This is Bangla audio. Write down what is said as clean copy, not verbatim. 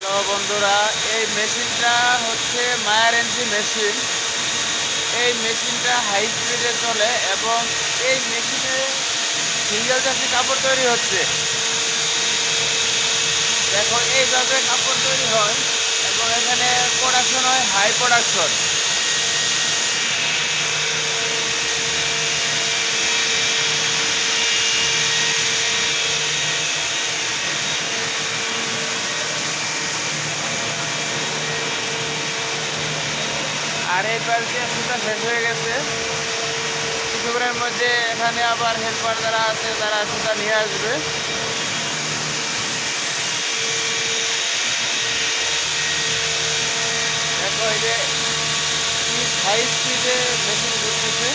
তো বন্ধুরা, এই মেশিনটা হচ্ছে মায়ার এনসি মেশিন। এই মেশিনটা হাই স্পিডে চলে এবং এই মেশিনে সিঙ্গেল চাষি কাপড় তৈরি হচ্ছে। দেখো এইভাবে কাপড় তৈরি হয় এবং এখানে প্রোডাকশন হয় হাই প্রোডাকশন। আর এই পাশে সুতা শেষ হয়ে গেছে। কিছুক্ষণের মধ্যে এখানে আবার হেল্পার যারা আছে তারা সুতা নিয়ে আসবে। দেখো এই যে হাই স্পিডে মেশিন ঘুরতেছে।